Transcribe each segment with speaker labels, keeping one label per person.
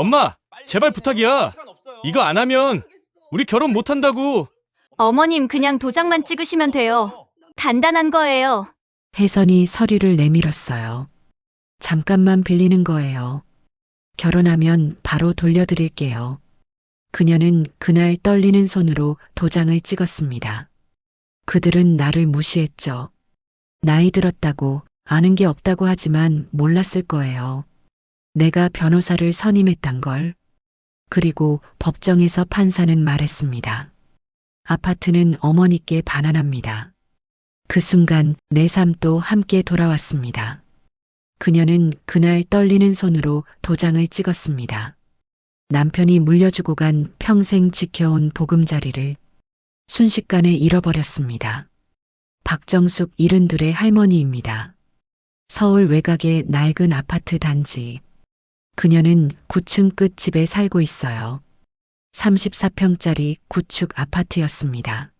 Speaker 1: 엄마, 제발 부탁이야. 이거 안 하면 우리 결혼 못 한다고.
Speaker 2: 어머님 그냥 도장만 찍으시면 돼요. 간단한 거예요.
Speaker 3: 혜선이 서류를 내밀었어요. 잠깐만 빌리는 거예요. 결혼하면 바로 돌려드릴게요. 그녀는 그날 떨리는 손으로 도장을 찍었습니다. 그들은 나를 무시했죠. 나이 들었다고 아는 게 없다고 하지만 몰랐을 거예요. 내가 변호사를 선임했단 걸. 그리고 법정에서 판사는 말했습니다. 아파트는 어머니께 반환합니다. 그 순간 내 삶도 함께 돌아왔습니다. 그녀는 그날 떨리는 손으로 도장을 찍었습니다. 남편이 물려주고 간 평생 지켜온 보금자리를 순식간에 잃어버렸습니다. 박정숙 72의 할머니입니다. 서울 외곽의 낡은 아파트 단지. 그녀는 9층 끝 집에 살고 있어요. 34평짜리 구축 아파트였습니다.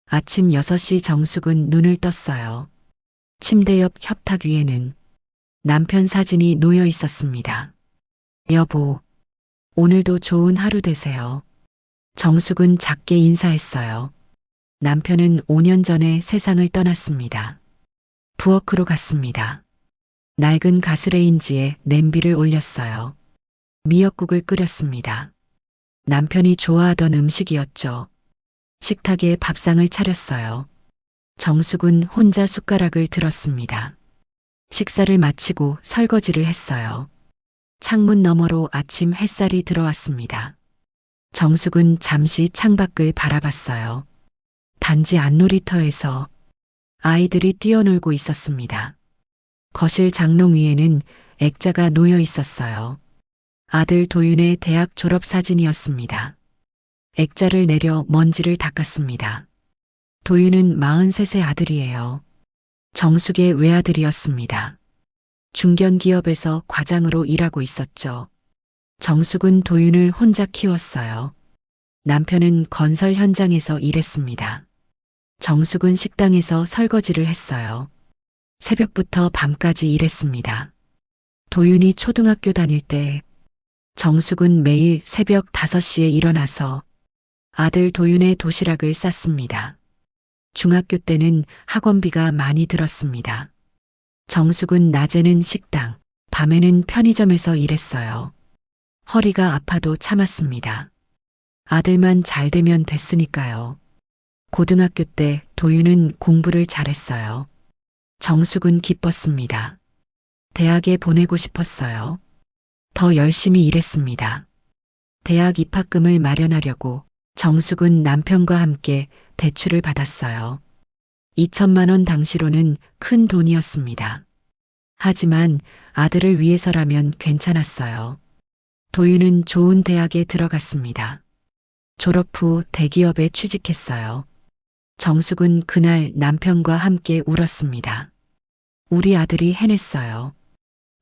Speaker 3: 아침 6시 정숙은 눈을 떴어요. 침대 옆 협탁 위에는 남편 사진이 놓여 있었습니다. 여보, 오늘도 좋은 하루 되세요. 정숙은 작게 인사했어요. 남편은 5년 전에 세상을 떠났습니다. 부엌으로 갔습니다. 낡은 가스레인지에 냄비를 올렸어요. 미역국을 끓였습니다. 남편이 좋아하던 음식이었죠. 식탁에 밥상을 차렸어요. 정숙은 혼자 숟가락을 들었습니다. 식사를 마치고 설거지를 했어요. 창문 너머로 아침 햇살이 들어왔습니다. 정숙은 잠시 창밖을 바라봤어요. 단지 안놀이터에서 아이들이 뛰어놀고 있었습니다. 거실 장롱 위에는 액자가 놓여 있었어요. 아들 도윤의 대학 졸업 사진이었습니다. 액자를 내려 먼지를 닦았습니다. 도윤은 43세 아들이에요. 정숙의 외아들이었습니다. 중견기업에서 과장으로 일하고 있었죠. 정숙은 도윤을 혼자 키웠어요. 남편은 건설 현장에서 일했습니다. 정숙은 식당에서 설거지를 했어요. 새벽부터 밤까지 일했습니다. 도윤이 초등학교 다닐 때 정숙은 매일 새벽 5시에 일어나서 아들 도윤의 도시락을 쌌습니다. 중학교 때는 학원비가 많이 들었습니다. 정숙은 낮에는 식당, 밤에는 편의점에서 일했어요. 허리가 아파도 참았습니다. 아들만 잘 되면 됐으니까요. 고등학교 때 도윤은 공부를 잘했어요. 정숙은 기뻤습니다. 대학에 보내고 싶었어요. 더 열심히 일했습니다. 대학 입학금을 마련하려고 정숙은 남편과 함께 대출을 받았어요. 2천만 원 당시로는 큰 돈이었습니다. 하지만 아들을 위해서라면 괜찮았어요. 도윤은 좋은 대학에 들어갔습니다. 졸업 후 대기업에 취직했어요. 정숙은 그날 남편과 함께 울었습니다. 우리 아들이 해냈어요.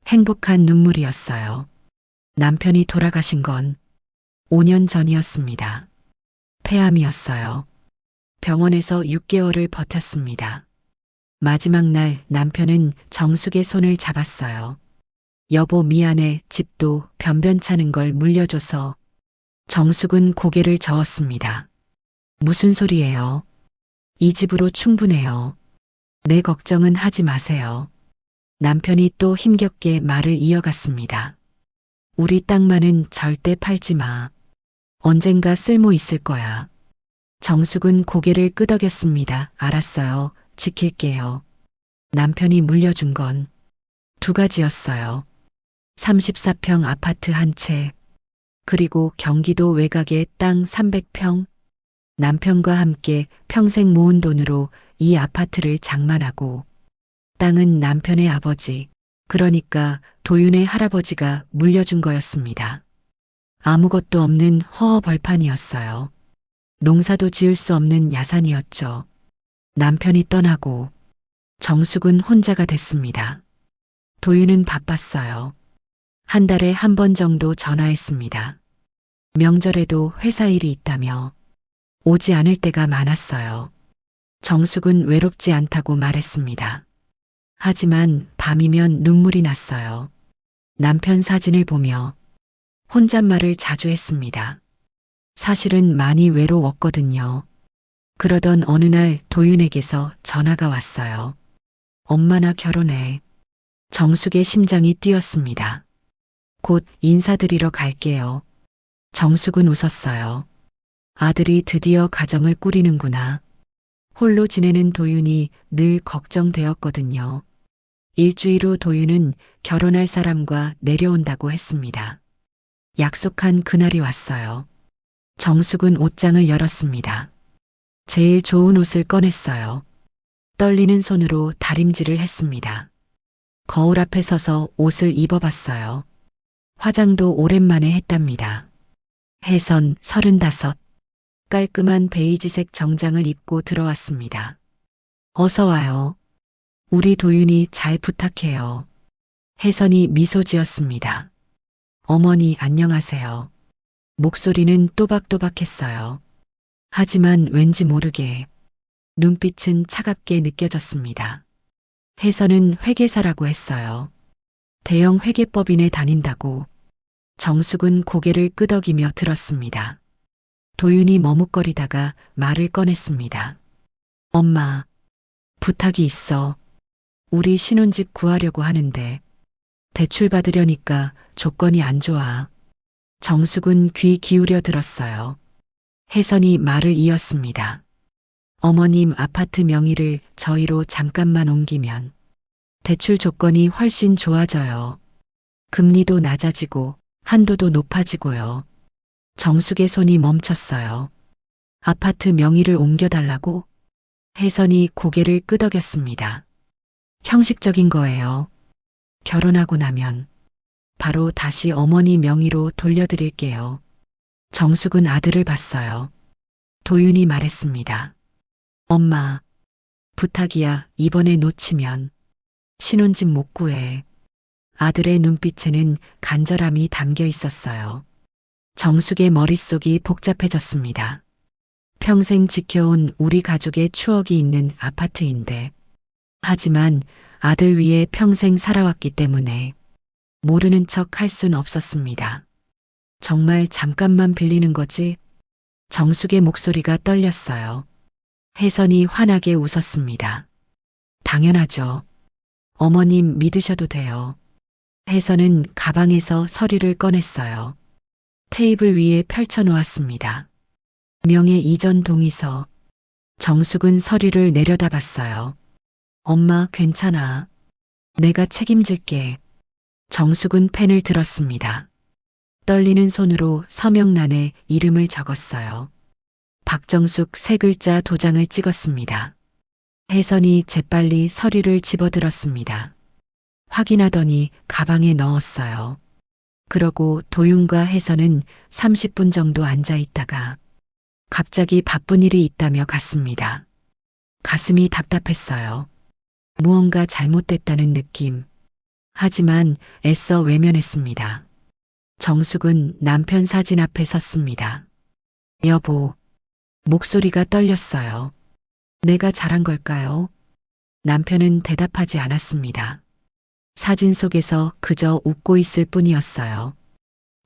Speaker 3: 행복한 눈물이었어요. 남편이 돌아가신 건 5년 전이었습니다. 폐암이었어요. 병원에서 6개월을 버텼습니다. 마지막 날 남편은 정숙의 손을 잡았어요. 여보 미안해, 집도 변변찮은 걸 물려줘서. 정숙은 고개를 저었습니다. 무슨 소리예요? 이 집으로 충분해요. 내 걱정은 하지 마세요. 남편이 또 힘겹게 말을 이어갔습니다. 우리 땅만은 절대 팔지 마. 언젠가 쓸모 있을 거야. 정숙은 고개를 끄덕였습니다. 알았어요. 지킬게요. 남편이 물려준 건 2가지였어요. 34평 아파트 한 채, 그리고 경기도 외곽의 땅 300평. 남편과 함께 평생 모은 돈으로 이 아파트를 장만하고, 땅은 남편의 아버지, 그러니까 도윤의 할아버지가 물려준 거였습니다. 아무것도 없는 허허벌판이었어요. 농사도 지을 수 없는 야산이었죠. 남편이 떠나고 정숙은 혼자가 됐습니다. 도윤은 바빴어요. 한 달에 한 번 정도 전화했습니다. 명절에도 회사 일이 있다며 오지 않을 때가 많았어요. 정숙은 외롭지 않다고 말했습니다. 하지만 밤이면 눈물이 났어요. 남편 사진을 보며 혼잣말을 자주 했습니다. 사실은 많이 외로웠거든요. 그러던 어느 날 도윤에게서 전화가 왔어요. 엄마 나 결혼해. 정숙의 심장이 뛰었습니다. 곧 인사드리러 갈게요. 정숙은 웃었어요. 아들이 드디어 가정을 꾸리는구나. 홀로 지내는 도윤이 늘 걱정되었거든요. 일주일 후 도윤은 결혼할 사람과 내려온다고 했습니다. 약속한 그날이 왔어요. 정숙은 옷장을 열었습니다. 제일 좋은 옷을 꺼냈어요. 떨리는 손으로 다림질을 했습니다. 거울 앞에 서서 옷을 입어봤어요. 화장도 오랜만에 했답니다. 혜선 35. 깔끔한 베이지색 정장을 입고 들어왔습니다. 어서 와요. 우리 도윤이 잘 부탁해요. 혜선이 미소 지었습니다. 어머니 안녕하세요. 목소리는 또박또박했어요. 하지만 왠지 모르게 눈빛은 차갑게 느껴졌습니다. 혜선은 회계사라고 했어요. 대형 회계법인에 다닌다고. 정숙은 고개를 끄덕이며 들었습니다. 도윤이 머뭇거리다가 말을 꺼냈습니다. 엄마, 부탁이 있어. 우리 신혼집 구하려고 하는데 대출 받으려니까 조건이 안 좋아. 정숙은 귀 기울여 들었어요. 혜선이 말을 이었습니다. 어머님 아파트 명의를 저희로 잠깐만 옮기면 대출 조건이 훨씬 좋아져요. 금리도 낮아지고 한도도 높아지고요. 정숙의 손이 멈췄어요. 아파트 명의를 옮겨달라고? 혜선이 고개를 끄덕였습니다. 형식적인 거예요. 결혼하고 나면 바로 다시 어머니 명의로 돌려드릴게요. 정숙은 아들을 봤어요. 도윤이 말했습니다. 엄마, 부탁이야. 이번에 놓치면 신혼집 못 구해. 아들의 눈빛에는 간절함이 담겨 있었어요. 정숙의 머릿속이 복잡해졌습니다. 평생 지켜온 우리 가족의 추억이 있는 아파트인데, 하지만 아들 위해 평생 살아왔기 때문에 모르는 척 할 순 없었습니다. 정말 잠깐만 빌리는 거지? 정숙의 목소리가 떨렸어요. 혜선이 환하게 웃었습니다. 당연하죠. 어머님 믿으셔도 돼요. 혜선은 가방에서 서류를 꺼냈어요. 테이블 위에 펼쳐놓았습니다. 명예 이전 동의서. 정숙은 서류를 내려다봤어요. 엄마 괜찮아. 내가 책임질게. 정숙은 펜을 들었습니다. 떨리는 손으로 서명란에 이름을 적었어요. 박정숙 세 글자 도장을 찍었습니다. 혜선이 재빨리 서류를 집어들었습니다. 확인하더니 가방에 넣었어요. 그러고 도윤과 혜선은 30분 정도 앉아 있다가 갑자기 바쁜 일이 있다며 갔습니다. 가슴이 답답했어요. 무언가 잘못됐다는 느낌. 하지만 애써 외면했습니다. 정숙은 남편 사진 앞에 섰습니다. 여보, 목소리가 떨렸어요. 내가 잘한 걸까요? 남편은 대답하지 않았습니다. 사진 속에서 그저 웃고 있을 뿐이었어요.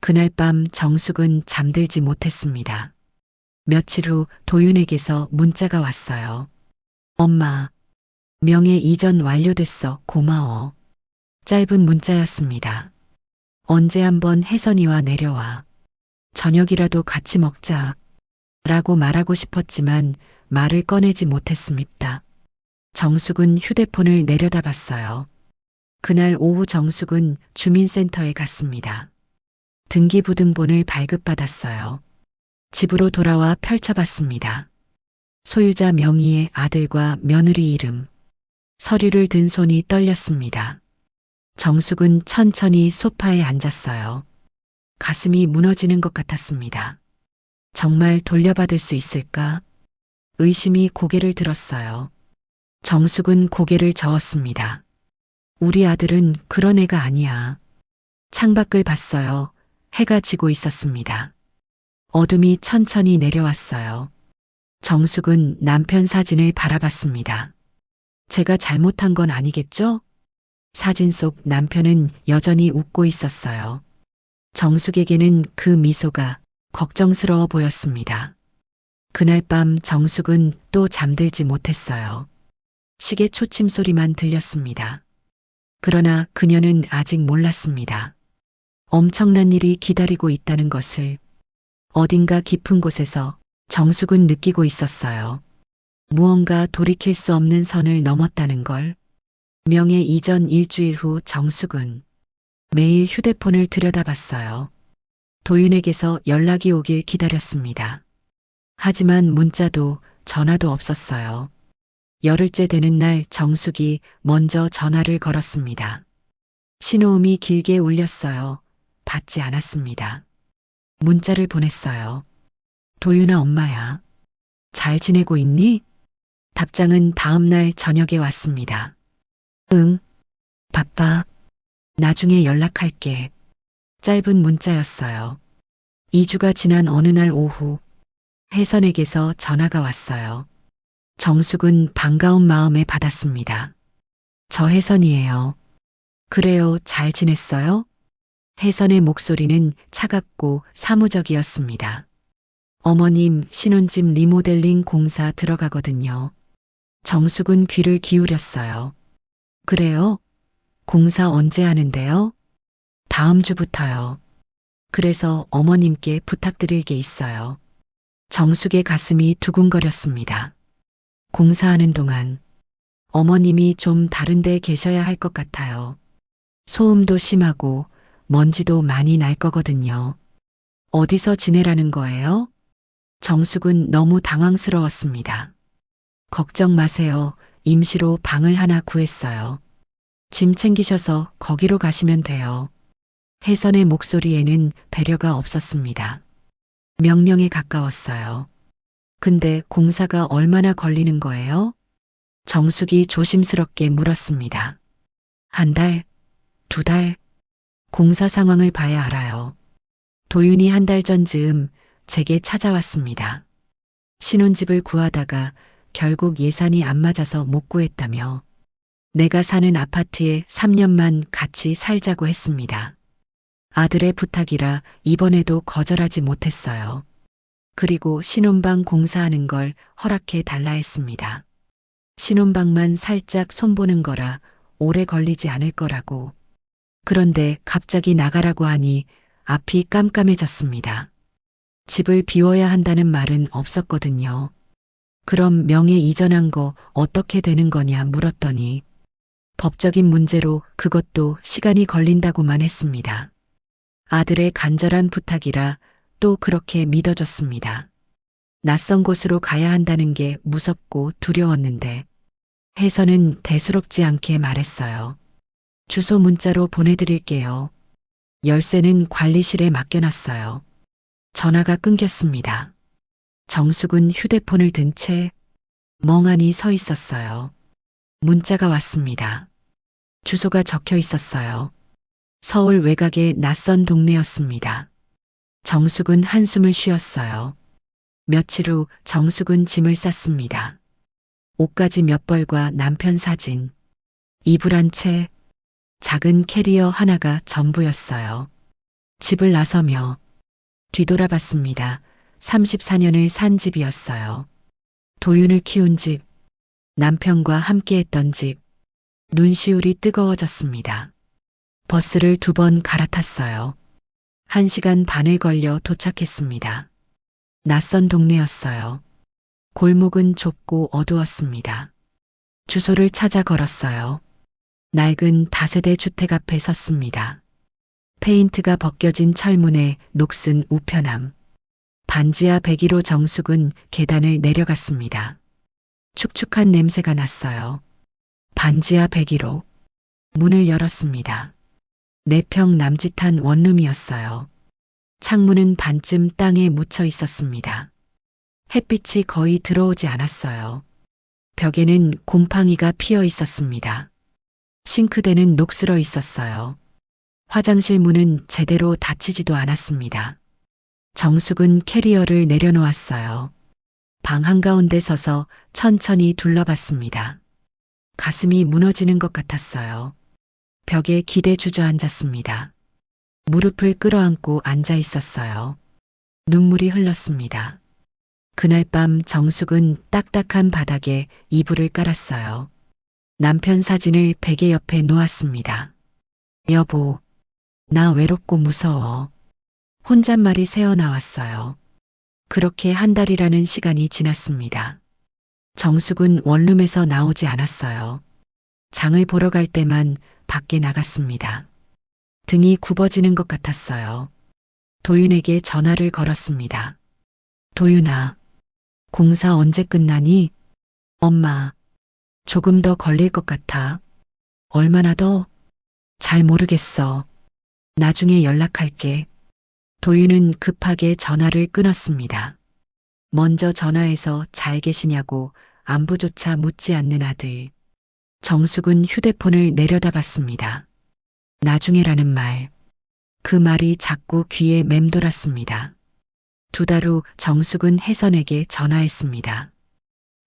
Speaker 3: 그날 밤 정숙은 잠들지 못했습니다. 며칠 후 도윤에게서 문자가 왔어요. 엄마, 명예 이전 완료됐어. 고마워. 짧은 문자였습니다. 언제 한번 혜선이와 내려와. 저녁이라도 같이 먹자. 라고 말하고 싶었지만 말을 꺼내지 못했습니다. 정숙은 휴대폰을 내려다봤어요. 그날 오후 정숙은 주민센터에 갔습니다. 등기부등본을 발급받았어요. 집으로 돌아와 펼쳐봤습니다. 소유자 명의의 아들과 며느리 이름. 서류를 든 손이 떨렸습니다. 정숙은 천천히 소파에 앉았어요. 가슴이 무너지는 것 같았습니다. 정말 돌려받을 수 있을까? 의심이 고개를 들었어요. 정숙은 고개를 저었습니다. 우리 아들은 그런 애가 아니야. 창밖을 봤어요. 해가 지고 있었습니다. 어둠이 천천히 내려왔어요. 정숙은 남편 사진을 바라봤습니다. 제가 잘못한 건 아니겠죠? 사진 속 남편은 여전히 웃고 있었어요. 정숙에게는 그 미소가 걱정스러워 보였습니다. 그날 밤 정숙은 또 잠들지 못했어요. 시계 초침 소리만 들렸습니다. 그러나 그녀는 아직 몰랐습니다. 엄청난 일이 기다리고 있다는 것을 어딘가 깊은 곳에서 정숙은 느끼고 있었어요. 무언가 돌이킬 수 없는 선을 넘었다는 걸. 명예 이전 일주일 후 정숙은 매일 휴대폰을 들여다봤어요. 도윤에게서 연락이 오길 기다렸습니다. 하지만 문자도 전화도 없었어요. 열흘째 되는 날 정숙이 먼저 전화를 걸었습니다. 신호음이 길게 울렸어요. 받지 않았습니다. 문자를 보냈어요. 도윤아, 엄마야. 잘 지내고 있니? 답장은 다음 날 저녁에 왔습니다. 응, 바빠. 나중에 연락할게. 짧은 문자였어요. 2주가 지난 어느 날 오후, 혜선에게서 전화가 왔어요. 정숙은 반가운 마음에 받았습니다. 저 혜선이에요. 그래요, 잘 지냈어요? 혜선의 목소리는 차갑고 사무적이었습니다. 어머님, 신혼집 리모델링 공사 들어가거든요. 정숙은 귀를 기울였어요. 그래요? 공사 언제 하는데요? 다음 주부터요. 그래서 어머님께 부탁드릴 게 있어요. 정숙의 가슴이 두근거렸습니다. 공사하는 동안 어머님이 좀 다른 데 계셔야 할 것 같아요. 소음도 심하고 먼지도 많이 날 거거든요. 어디서 지내라는 거예요? 정숙은 너무 당황스러웠습니다. 걱정 마세요. 임시로 방을 하나 구했어요. 짐 챙기셔서 거기로 가시면 돼요. 혜선의 목소리에는 배려가 없었습니다. 명령에 가까웠어요. 근데 공사가 얼마나 걸리는 거예요? 정숙이 조심스럽게 물었습니다. 한 달, 2달, 공사 상황을 봐야 알아요. 도윤이 한 달 전즈음 제게 찾아왔습니다. 신혼집을 구하다가 결국 예산이 안 맞아서 못 구했다며 내가 사는 아파트에 3년만 같이 살자고 했습니다. 아들의 부탁이라 이번에도 거절하지 못했어요. 그리고 신혼방 공사하는 걸 허락해 달라 했습니다. 신혼방만 살짝 손보는 거라 오래 걸리지 않을 거라고. 그런데 갑자기 나가라고 하니 앞이 깜깜해졌습니다. 집을 비워야 한다는 말은 없었거든요. 그럼 명예 이전한 거 어떻게 되는 거냐 물었더니 법적인 문제로 그것도 시간이 걸린다고만 했습니다. 아들의 간절한 부탁이라 또 그렇게 믿어줬습니다. 낯선 곳으로 가야 한다는 게 무섭고 두려웠는데 혜선은 대수롭지 않게 말했어요. 주소 문자로 보내드릴게요. 열쇠는 관리실에 맡겨놨어요. 전화가 끊겼습니다. 정숙은 휴대폰을 든 채 멍하니 서 있었어요. 문자가 왔습니다. 주소가 적혀 있었어요. 서울 외곽의 낯선 동네였습니다. 정숙은 한숨을 쉬었어요. 며칠 후 정숙은 짐을 쌌습니다. 옷가지 몇 벌과 남편 사진, 이불 한 채, 작은 캐리어 하나가 전부였어요. 집을 나서며 뒤돌아봤습니다. 34년을 산 집이었어요. 도윤을 키운 집, 남편과 함께했던 집, 눈시울이 뜨거워졌습니다. 버스를 2번 갈아탔어요. 1시간 반을 걸려 도착했습니다. 낯선 동네였어요. 골목은 좁고 어두웠습니다. 주소를 찾아 걸었어요. 낡은 다세대 주택 앞에 섰습니다. 페인트가 벗겨진 철문에 녹슨 우편함. 반지하 101호 정숙은 계단을 내려갔습니다. 축축한 냄새가 났어요. 반지하 101호. 문을 열었습니다. 4평 남짓한 원룸이었어요. 창문은 반쯤 땅에 묻혀 있었습니다. 햇빛이 거의 들어오지 않았어요. 벽에는 곰팡이가 피어 있었습니다. 싱크대는 녹슬어 있었어요. 화장실 문은 제대로 닫히지도 않았습니다. 정숙은 캐리어를 내려놓았어요. 방 한가운데 서서 천천히 둘러봤습니다. 가슴이 무너지는 것 같았어요. 벽에 기대 주저앉았습니다. 무릎을 끌어안고 앉아 있었어요. 눈물이 흘렀습니다. 그날 밤 정숙은 딱딱한 바닥에 이불을 깔았어요. 남편 사진을 베개 옆에 놓았습니다. 여보, 나 외롭고 무서워. 혼잣말이 새어나왔어요. 그렇게 한 달이라는 시간이 지났습니다. 정숙은 원룸에서 나오지 않았어요. 장을 보러 갈 때만 밖에 나갔습니다. 등이 굽어지는 것 같았어요. 도윤에게 전화를 걸었습니다. 도윤아, 공사 언제 끝나니? 엄마, 조금 더 걸릴 것 같아. 얼마나 더? 잘 모르겠어. 나중에 연락할게. 도윤은 급하게 전화를 끊었습니다. 먼저 전화해서 잘 계시냐고 안부조차 묻지 않는 아들. 정숙은 휴대폰을 내려다봤습니다. 나중에라는 말. 그 말이 자꾸 귀에 맴돌았습니다. 2달 후 정숙은 혜선에게 전화했습니다.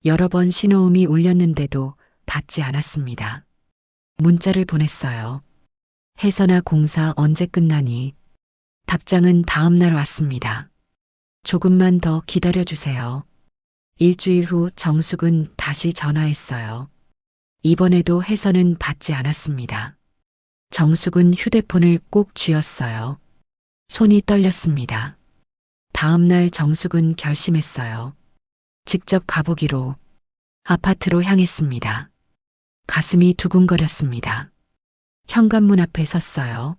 Speaker 3: 여러 번 신호음이 울렸는데도 받지 않았습니다. 문자를 보냈어요. 혜선아, 공사 언제 끝나니? 답장은 다음 날 왔습니다. 조금만 더 기다려주세요. 일주일 후 정숙은 다시 전화했어요. 이번에도 혜선은 받지 않았습니다. 정숙은 휴대폰을 꼭 쥐었어요. 손이 떨렸습니다. 다음 날 정숙은 결심했어요. 직접 가보기로. 아파트로 향했습니다. 가슴이 두근거렸습니다. 현관문 앞에 섰어요.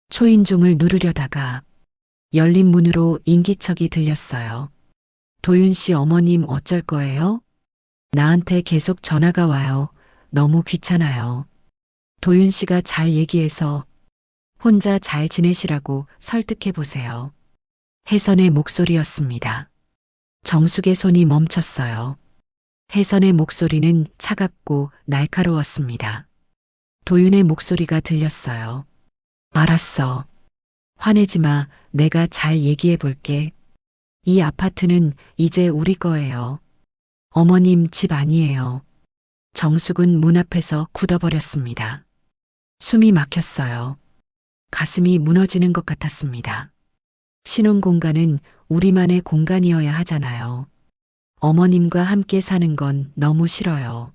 Speaker 3: 초인종을 누르려다가 열린 문으로 인기척이 들렸어요. 도윤 씨 어머님 어쩔 거예요? 나한테 계속 전화가 와요. 너무 귀찮아요. 도윤 씨가 잘 얘기해서 혼자 잘 지내시라고 설득해 보세요. 혜선의 목소리였습니다. 정숙의 손이 멈췄어요. 혜선의 목소리는 차갑고 날카로웠습니다. 도윤의 목소리가 들렸어요. 알았어. 화내지 마. 내가 잘 얘기해 볼게. 이 아파트는 이제 우리 거예요. 어머님 집 아니에요. 정숙은 문 앞에서 굳어버렸습니다. 숨이 막혔어요. 가슴이 무너지는 것 같았습니다. 신혼 공간은 우리만의 공간이어야 하잖아요. 어머님과 함께 사는 건 너무 싫어요.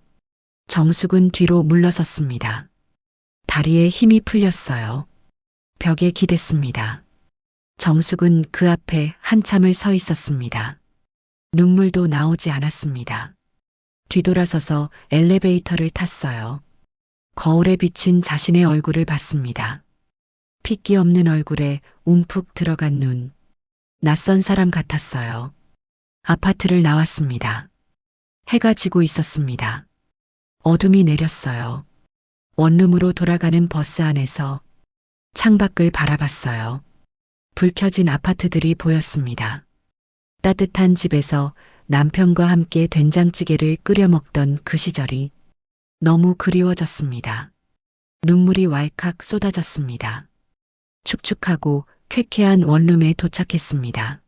Speaker 3: 정숙은 뒤로 물러섰습니다. 다리에 힘이 풀렸어요. 벽에 기댔습니다. 정숙은 그 앞에 한참을 서 있었습니다. 눈물도 나오지 않았습니다. 뒤돌아서서 엘리베이터를 탔어요. 거울에 비친 자신의 얼굴을 봤습니다. 핏기 없는 얼굴에 움푹 들어간 눈. 낯선 사람 같았어요. 아파트를 나왔습니다. 해가 지고 있었습니다. 어둠이 내렸어요. 원룸으로 돌아가는 버스 안에서 창밖을 바라봤어요. 불 켜진 아파트들이 보였습니다. 따뜻한 집에서 남편과 함께 된장찌개를 끓여 먹던 그 시절이 너무 그리워졌습니다. 눈물이 왈칵 쏟아졌습니다. 축축하고 쾌쾌한 원룸에 도착했습니다.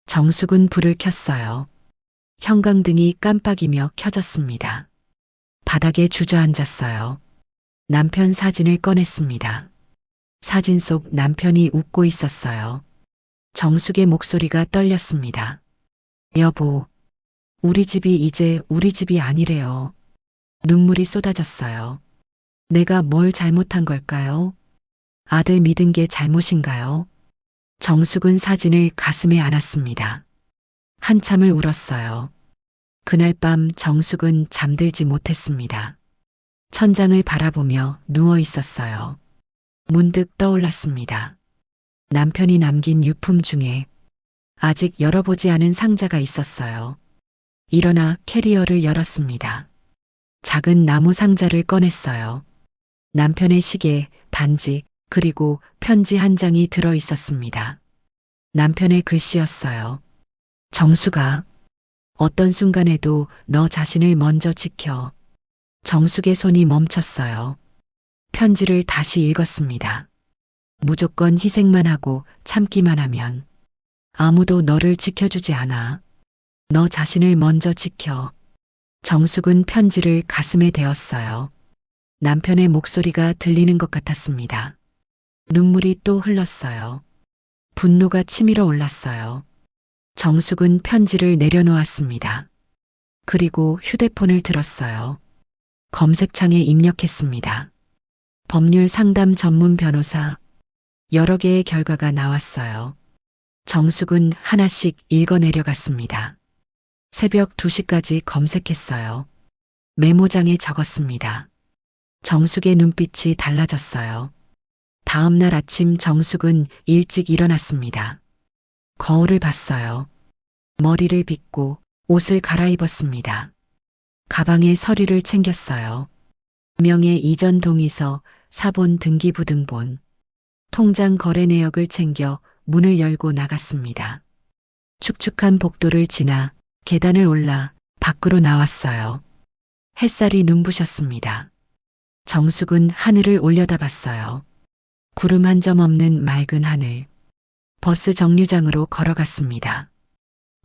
Speaker 3: 정숙은 불을 켰어요. 형광등이 깜빡이며 켜졌습니다. 바닥에 주저앉았어요. 남편 사진을 꺼냈습니다. 사진 속 남편이 웃고 있었어요. 정숙의 목소리가 떨렸습니다. 여보, 우리 집이 이제 우리 집이 아니래요. 눈물이 쏟아졌어요. 내가 뭘 잘못한 걸까요? 아들 믿은 게 잘못인가요? 정숙은 사진을 가슴에 안았습니다. 한참을 울었어요. 그날 밤 정숙은 잠들지 못했습니다. 천장을 바라보며 누워 있었어요. 문득 떠올랐습니다. 남편이 남긴 유품 중에 아직 열어보지 않은 상자가 있었어요. 일어나 캐리어를 열었습니다. 작은 나무 상자를 꺼냈어요. 남편의 시계, 반지, 그리고 편지 한 장이 들어 있었습니다. 남편의 글씨였어요. 정숙아, 어떤 순간에도 너 자신을 먼저 지켜. 정숙의 손이 멈췄어요. 편지를 다시 읽었습니다. 무조건 희생만 하고 참기만 하면 아무도 너를 지켜주지 않아. 너 자신을 먼저 지켜. 정숙은 편지를 가슴에 대었어요. 남편의 목소리가 들리는 것 같았습니다. 눈물이 또 흘렀어요. 분노가 치밀어 올랐어요. 정숙은 편지를 내려놓았습니다. 그리고 휴대폰을 들었어요. 검색창에 입력했습니다. 법률 상담 전문 변호사. 여러 개의 결과가 나왔어요. 정숙은 하나씩 읽어 내려갔습니다. 새벽 2시까지 검색했어요. 메모장에 적었습니다. 정숙의 눈빛이 달라졌어요. 다음 날 아침 정숙은 일찍 일어났습니다. 거울을 봤어요. 머리를 빗고 옷을 갈아입었습니다. 가방에 서류를 챙겼어요. 명예 이전 동의서, 사본 등기부등본, 통장 거래 내역을 챙겨 문을 열고 나갔습니다. 축축한 복도를 지나 계단을 올라 밖으로 나왔어요. 햇살이 눈부셨습니다. 정숙은 하늘을 올려다봤어요. 구름 한 점 없는 맑은 하늘. 버스 정류장으로 걸어갔습니다.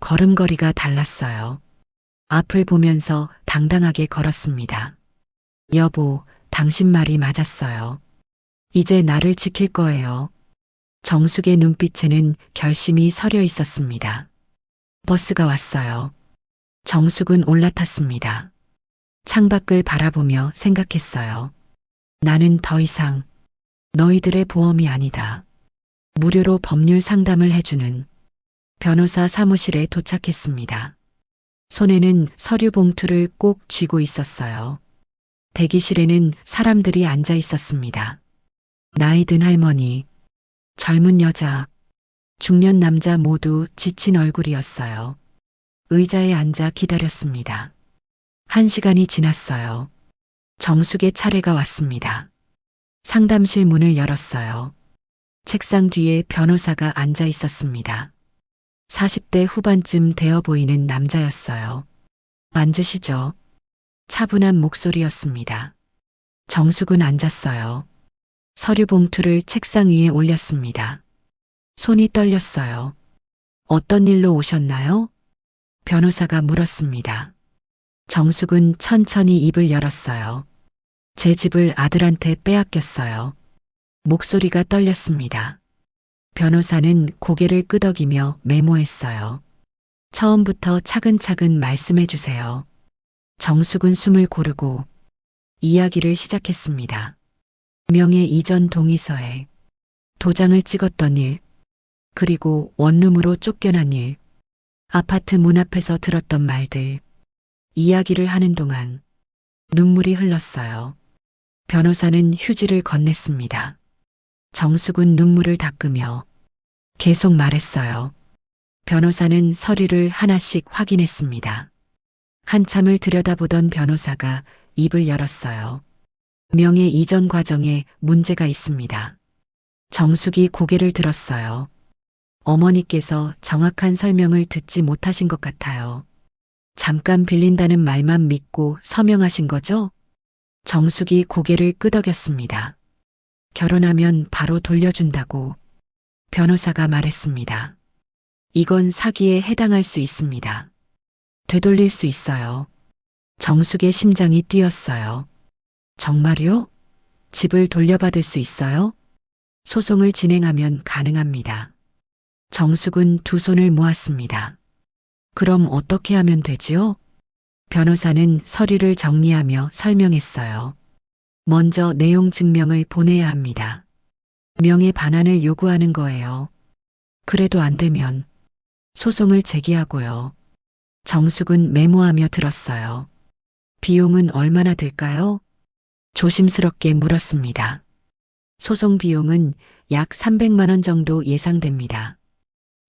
Speaker 3: 걸음걸이가 달랐어요. 앞을 보면서 당당하게 걸었습니다. 여보, 당신 말이 맞았어요. 이제 나를 지킬 거예요. 정숙의 눈빛에는 결심이 서려 있었습니다. 버스가 왔어요. 정숙은 올라탔습니다. 창밖을 바라보며 생각했어요. 나는 더 이상 너희들의 보험이 아니다. 무료로 법률 상담을 해주는 변호사 사무실에 도착했습니다. 손에는 서류 봉투를 꼭 쥐고 있었어요. 대기실에는 사람들이 앉아 있었습니다. 나이 든 할머니, 젊은 여자, 중년 남자 모두 지친 얼굴이었어요. 의자에 앉아 기다렸습니다. 1시간이 지났어요. 정숙의 차례가 왔습니다. 상담실 문을 열었어요. 책상 뒤에 변호사가 앉아 있었습니다. 40대 후반쯤 되어 보이는 남자였어요. 앉으시죠. 차분한 목소리였습니다. 정숙은 앉았어요. 서류 봉투를 책상 위에 올렸습니다. 손이 떨렸어요. 어떤 일로 오셨나요? 변호사가 물었습니다. 정숙은 천천히 입을 열었어요. 제 집을 아들한테 빼앗겼어요. 목소리가 떨렸습니다. 변호사는 고개를 끄덕이며 메모했어요. 처음부터 차근차근 말씀해 주세요. 정숙은 숨을 고르고 이야기를 시작했습니다. 명예 이전 동의서에 도장을 찍었던 일, 그리고 원룸으로 쫓겨난 일, 아파트 문 앞에서 들었던 말들, 이야기를 하는 동안 눈물이 흘렀어요. 변호사는 휴지를 건넸습니다. 정숙은 눈물을 닦으며 계속 말했어요. 변호사는 서류를 하나씩 확인했습니다. 한참을 들여다보던 변호사가 입을 열었어요. 명예 이전 과정에 문제가 있습니다. 정숙이 고개를 들었어요. 어머니께서 정확한 설명을 듣지 못하신 것 같아요. 잠깐 빌린다는 말만 믿고 서명하신 거죠? 정숙이 고개를 끄덕였습니다. 결혼하면 바로 돌려준다고 변호사가 말했습니다. 이건 사기에 해당할 수 있습니다. 되돌릴 수 있어요. 정숙의 심장이 뛰었어요. 정말요? 집을 돌려받을 수 있어요? 소송을 진행하면 가능합니다. 정숙은 두 손을 모았습니다. 그럼 어떻게 하면 되지요? 변호사는 서류를 정리하며 설명했어요. 먼저 내용 증명을 보내야 합니다. 명예 반환을 요구하는 거예요. 그래도 안 되면 소송을 제기하고요. 정숙은 메모하며 들었어요. 비용은 얼마나 들까요? 조심스럽게 물었습니다. 소송 비용은 약 300만 원 정도 예상됩니다.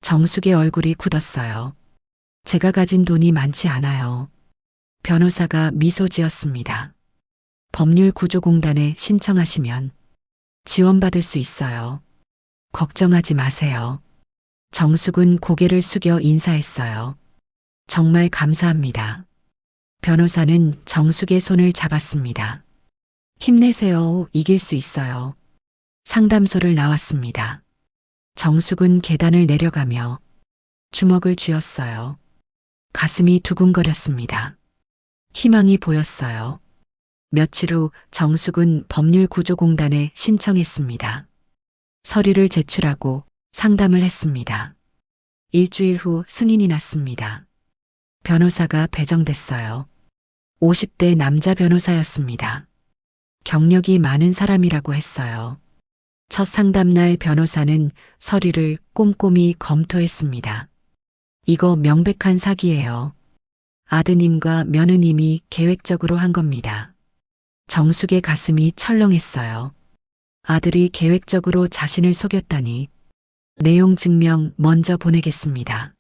Speaker 3: 정숙의 얼굴이 굳었어요. 제가 가진 돈이 많지 않아요. 변호사가 미소 지었습니다. 법률구조공단에 신청하시면 지원받을 수 있어요. 걱정하지 마세요. 정숙은 고개를 숙여 인사했어요. 정말 감사합니다. 변호사는 정숙의 손을 잡았습니다. 힘내세요. 이길 수 있어요. 상담소를 나왔습니다. 정숙은 계단을 내려가며 주먹을 쥐었어요. 가슴이 두근거렸습니다. 희망이 보였어요. 며칠 후 정숙은 법률구조공단에 신청했습니다. 서류를 제출하고 상담을 했습니다. 일주일 후 승인이 났습니다. 변호사가 배정됐어요. 50대 남자 변호사였습니다. 경력이 많은 사람이라고 했어요. 첫 상담날 변호사는 서류를 꼼꼼히 검토했습니다. 이거 명백한 사기예요. 아드님과 며느님이 계획적으로 한 겁니다. 정숙의 가슴이 철렁했어요. 아들이 계획적으로 자신을 속였다니. 내용 증명 먼저 보내겠습니다.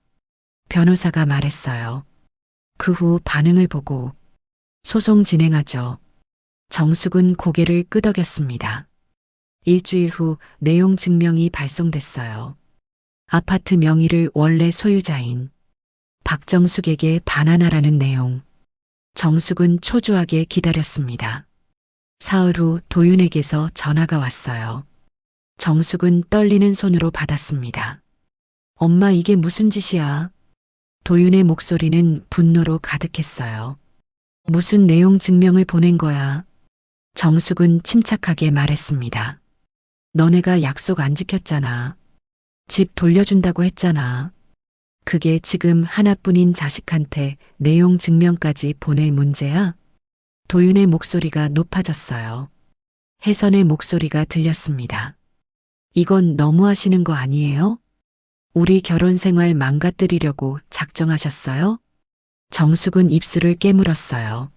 Speaker 3: 변호사가 말했어요. 그 후 반응을 보고 소송 진행하죠. 정숙은 고개를 끄덕였습니다. 일주일 후 내용 증명이 발송됐어요. 아파트 명의를 원래 소유자인 박정숙에게 반환하라는 내용. 정숙은 초조하게 기다렸습니다. 사흘 후 도윤에게서 전화가 왔어요. 정숙은 떨리는 손으로 받았습니다. 엄마, 이게 무슨 짓이야? 도윤의 목소리는 분노로 가득했어요. 무슨 내용 증명을 보낸 거야? 정숙은 침착하게 말했습니다. 너네가 약속 안 지켰잖아. 집 돌려준다고 했잖아. 그게 지금 하나뿐인 자식한테 내용 증명까지 보낼 문제야? 도윤의 목소리가 높아졌어요. 혜선의 목소리가 들렸습니다. 이건 너무하시는 거 아니에요? 우리 결혼 생활 망가뜨리려고 작정하셨어요? 정숙은 입술을 깨물었어요.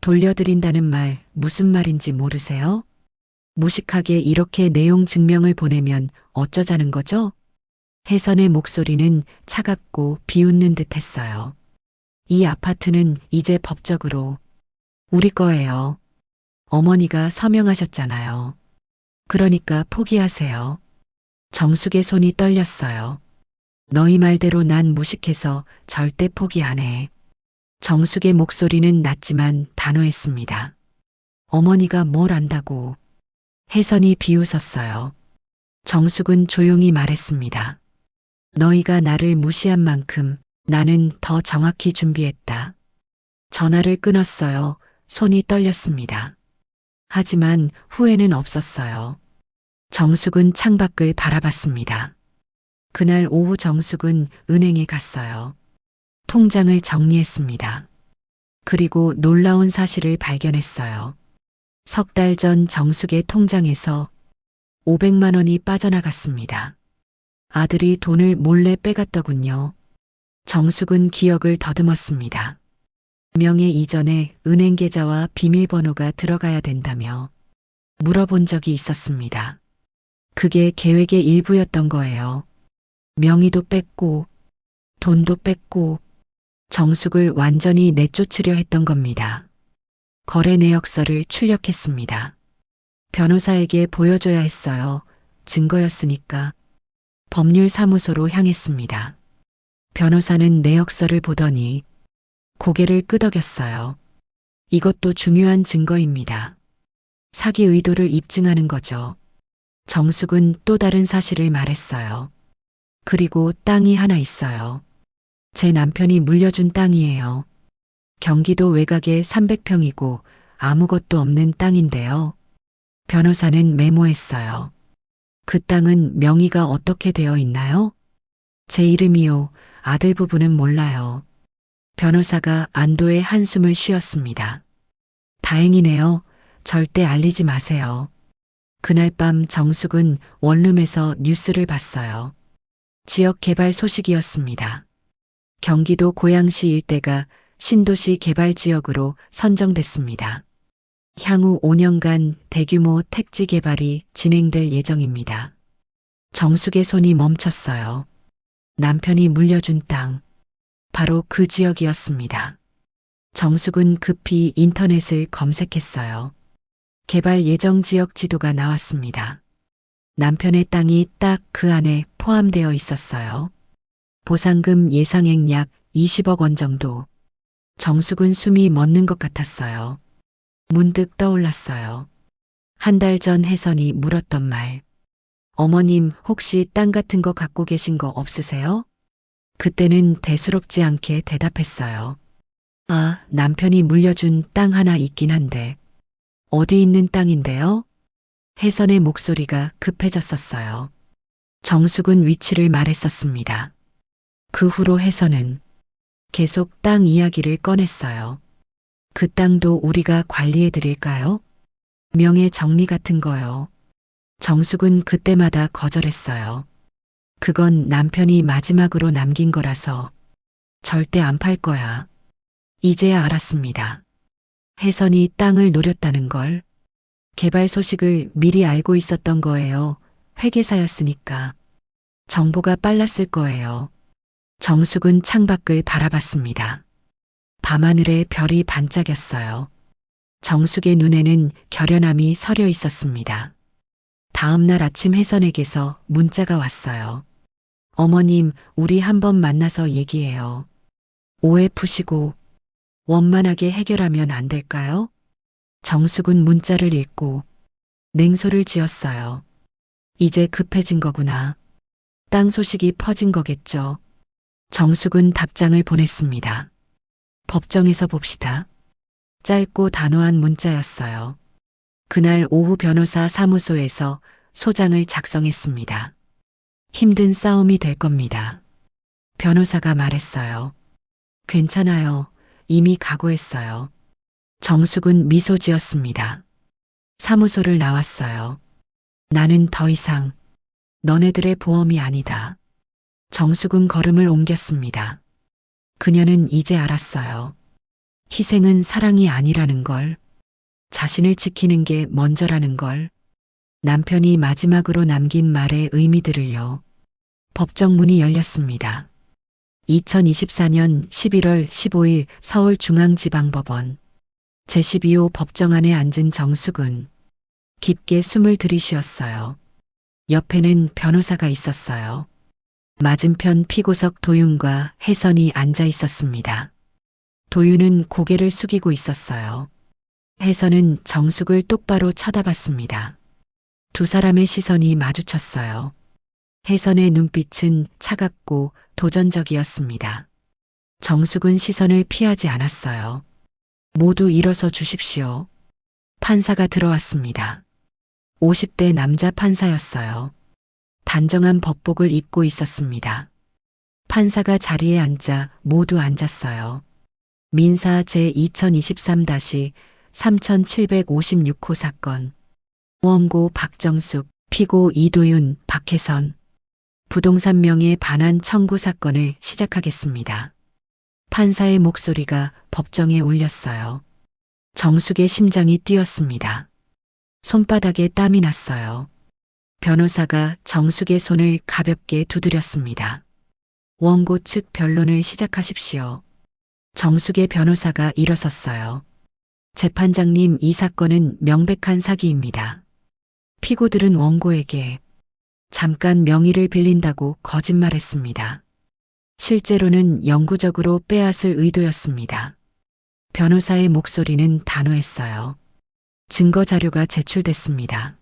Speaker 3: 돌려드린다는 말 무슨 말인지 모르세요? 무식하게 이렇게 내용 증명을 보내면 어쩌자는 거죠? 혜선의 목소리는 차갑고 비웃는 듯 했어요. 이 아파트는 이제 법적으로 우리 거예요. 어머니가 서명하셨잖아요. 그러니까 포기하세요. 정숙의 손이 떨렸어요. 너희 말대로 난 무식해서 절대 포기 안 해. 정숙의 목소리는 낮지만 단호했습니다. 어머니가 뭘 안다고. 혜선이 비웃었어요. 정숙은 조용히 말했습니다. 너희가 나를 무시한 만큼 나는 더 정확히 준비했다. 전화를 끊었어요. 손이 떨렸습니다. 하지만 후회는 없었어요. 정숙은 창밖을 바라봤습니다. 그날 오후 정숙은 은행에 갔어요. 통장을 정리했습니다. 그리고 놀라운 사실을 발견했어요. 석 달 전 정숙의 통장에서 500만 원이 빠져나갔습니다. 아들이 돈을 몰래 빼갔더군요. 정숙은 기억을 더듬었습니다. 명예 이전에 은행 계좌와 비밀번호가 들어가야 된다며 물어본 적이 있었습니다. 그게 계획의 일부였던 거예요. 명의도 뺐고 돈도 뺐고 정숙을 완전히 내쫓으려 했던 겁니다. 거래 내역서를 출력했습니다. 변호사에게 보여줘야 했어요. 증거였으니까. 법률사무소로 향했습니다. 변호사는 내역서를 보더니 고개를 끄덕였어요. 이것도 중요한 증거입니다. 사기 의도를 입증하는 거죠. 정숙은 또 다른 사실을 말했어요. 그리고 땅이 하나 있어요. 제 남편이 물려준 땅이에요. 경기도 외곽에 300평이고 아무것도 없는 땅인데요. 변호사는 메모했어요. 그 땅은 명의가 어떻게 되어 있나요? 제 이름이요. 아들 부부는 몰라요. 변호사가 안도의 한숨을 쉬었습니다. 다행이네요. 절대 알리지 마세요. 그날 밤 정숙은 원룸에서 뉴스를 봤어요. 지역 개발 소식이었습니다. 경기도 고양시 일대가 신도시 개발 지역으로 선정됐습니다. 향후 5년간 대규모 택지 개발이 진행될 예정입니다. 정숙의 손이 멈췄어요. 남편이 물려준 땅, 바로 그 지역이었습니다. 정숙은 급히 인터넷을 검색했어요. 개발 예정 지역 지도가 나왔습니다. 남편의 땅이 딱 그 안에 포함되어 있었어요. 보상금 예상액 약 20억 원 정도. 정숙은 숨이 멎는 것 같았어요. 문득 떠올랐어요. 한 달 전 혜선이 물었던 말. 어머님, 혹시 땅 같은 거 갖고 계신 거 없으세요? 그때는 대수롭지 않게 대답했어요. 아, 남편이 물려준 땅 하나 있긴 한데. 어디 있는 땅인데요? 혜선의 목소리가 급해졌었어요. 정숙은 위치를 말했었습니다. 그 후로 혜선은 계속 땅 이야기를 꺼냈어요. 그 땅도 우리가 관리해 드릴까요? 명예 정리 같은 거요. 정숙은 그때마다 거절했어요. 그건 남편이 마지막으로 남긴 거라서 절대 안 팔 거야. 이제야 알았습니다. 혜선이 땅을 노렸다는 걸. 개발 소식을 미리 알고 있었던 거예요. 회계사였으니까. 정보가 빨랐을 거예요. 정숙은 창밖을 바라봤습니다. 밤하늘에 별이 반짝였어요. 정숙의 눈에는 결연함이 서려 있었습니다. 다음 날 아침 혜선에게서 문자가 왔어요. 어머님, 우리 한번 만나서 얘기해요. 오해 푸시고 원만하게 해결하면 안 될까요? 정숙은 문자를 읽고 냉소를 지었어요. 이제 급해진 거구나. 땅 소식이 퍼진 거겠죠. 정숙은 답장을 보냈습니다. 법정에서 봅시다. 짧고 단호한 문자였어요. 그날 오후 변호사 사무소에서 소장을 작성했습니다. 힘든 싸움이 될 겁니다. 변호사가 말했어요. 괜찮아요. 이미 각오했어요. 정숙은 미소 지었습니다. 사무소를 나왔어요. 나는 더 이상 너네들의 보험이 아니다. 정숙은 걸음을 옮겼습니다. 그녀는 이제 알았어요. 희생은 사랑이 아니라는 걸, 자신을 지키는 게 먼저라는 걸, 남편이 마지막으로 남긴 말의 의미들을요. 법정 문이 열렸습니다. 2024년 11월 15일 서울중앙지방법원 제12호 법정 안에 앉은 정숙은 깊게 숨을 들이쉬었어요. 옆에는 변호사가 있었어요. 맞은편 피고석 도윤과 혜선이 앉아 있었습니다. 도윤은 고개를 숙이고 있었어요. 혜선은 정숙을 똑바로 쳐다봤습니다. 두 사람의 시선이 마주쳤어요. 혜선의 눈빛은 차갑고 도전적이었습니다. 정숙은 시선을 피하지 않았어요. 모두 일어서 주십시오. 판사가 들어왔습니다. 50대 남자 판사였어요. 단정한 법복을 입고 있었습니다. 판사가 자리에 앉자 모두 앉았어요. 민사 제2023-3756호 사건. 원고 박정숙, 피고 이도윤, 박혜선. 부동산 명예 반환 청구 사건을 시작하겠습니다. 판사의 목소리가 법정에 울렸어요. 정숙의 심장이 뛰었습니다. 손바닥에 땀이 났어요. 변호사가 정숙의 손을 가볍게 두드렸습니다. 원고 측 변론을 시작하십시오. 정숙의 변호사가 일어섰어요. 재판장님, 이 사건은 명백한 사기입니다. 피고들은 원고에게 잠깐 명의를 빌린다고 거짓말했습니다. 실제로는 영구적으로 빼앗을 의도였습니다. 변호사의 목소리는 단호했어요. 증거 자료가 제출됐습니다.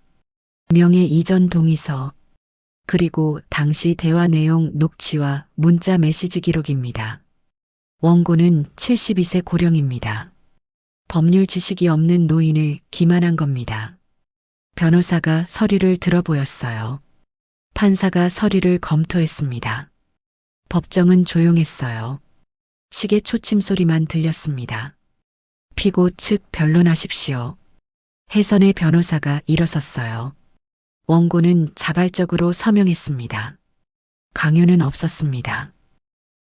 Speaker 3: 명예 이전 동의서, 그리고 당시 대화 내용 녹취와 문자 메시지 기록입니다. 원고는 72세 고령입니다. 법률 지식이 없는 노인을 기만한 겁니다. 변호사가 서류를 들어보였어요. 판사가 서류를 검토했습니다. 법정은 조용했어요. 시계 초침 소리만 들렸습니다. 피고 측 변론하십시오. 혜선의 변호사가 일어섰어요. 원고는 자발적으로 서명했습니다. 강요는 없었습니다.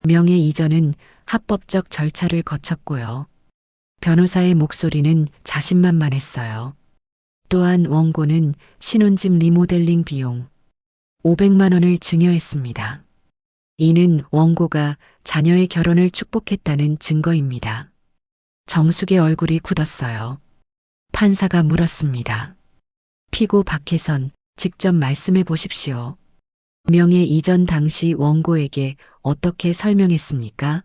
Speaker 3: 명예 이전은 합법적 절차를 거쳤고요. 변호사의 목소리는 자신만만했어요. 또한 원고는 신혼집 리모델링 비용 500만 원을 증여했습니다. 이는 원고가 자녀의 결혼을 축복했다는 증거입니다. 정숙의 얼굴이 굳었어요. 판사가 물었습니다. 피고 박혜선, 직접 말씀해 보십시오. 명예 이전 당시 원고에게 어떻게 설명했습니까?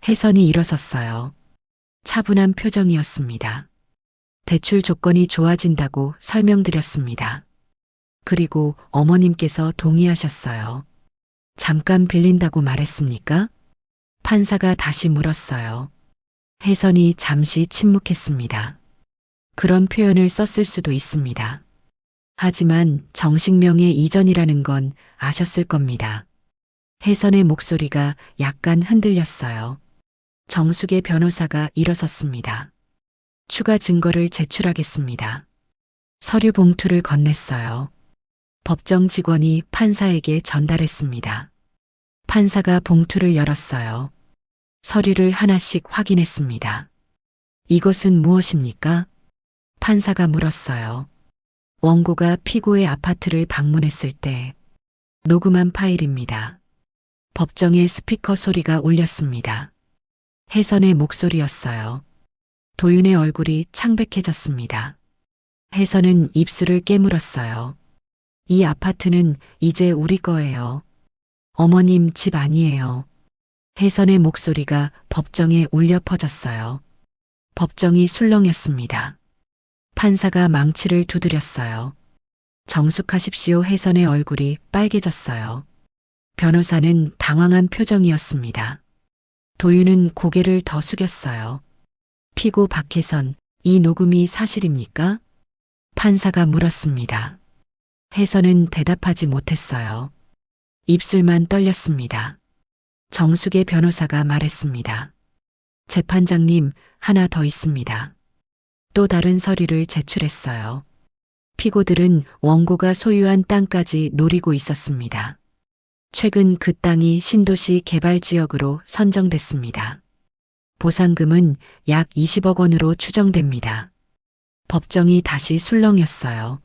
Speaker 3: 혜선이 일어섰어요. 차분한 표정이었습니다. 대출 조건이 좋아진다고 설명드렸습니다. 그리고 어머님께서 동의하셨어요. 잠깐 빌린다고 말했습니까? 판사가 다시 물었어요. 혜선이 잠시 침묵했습니다. 그런 표현을 썼을 수도 있습니다. 하지만 정식명예 이전이라는 건 아셨을 겁니다. 혜선의 목소리가 약간 흔들렸어요. 정숙의 변호사가 일어섰습니다. 추가 증거를 제출하겠습니다. 서류 봉투를 건넸어요. 법정 직원이 판사에게 전달했습니다. 판사가 봉투를 열었어요. 서류를 하나씩 확인했습니다. 이것은 무엇입니까? 판사가 물었어요. 원고가 피고의 아파트를 방문했을 때 녹음한 파일입니다. 법정에 스피커 소리가 울렸습니다. 혜선의 목소리였어요. 도윤의 얼굴이 창백해졌습니다. 혜선은 입술을 깨물었어요. 이 아파트는 이제 우리 거예요. 어머님 집 아니에요. 혜선의 목소리가 법정에 울려 퍼졌어요. 법정이 술렁였습니다. 판사가 망치를 두드렸어요. 정숙하십시오. 혜선의 얼굴이 빨개졌어요. 변호사는 당황한 표정이었습니다. 도윤은 고개를 더 숙였어요. 피고 박혜선, 이 녹음이 사실입니까? 판사가 물었습니다. 혜선은 대답하지 못했어요. 입술만 떨렸습니다. 정숙의 변호사가 말했습니다. 재판장님, 하나 더 있습니다. 또 다른 서류를 제출했어요. 피고들은 원고가 소유한 땅까지 노리고 있었습니다. 최근 그 땅이 신도시 개발지역으로 선정됐습니다. 보상금은 약 20억 원으로 추정됩니다. 법정이 다시 술렁였어요.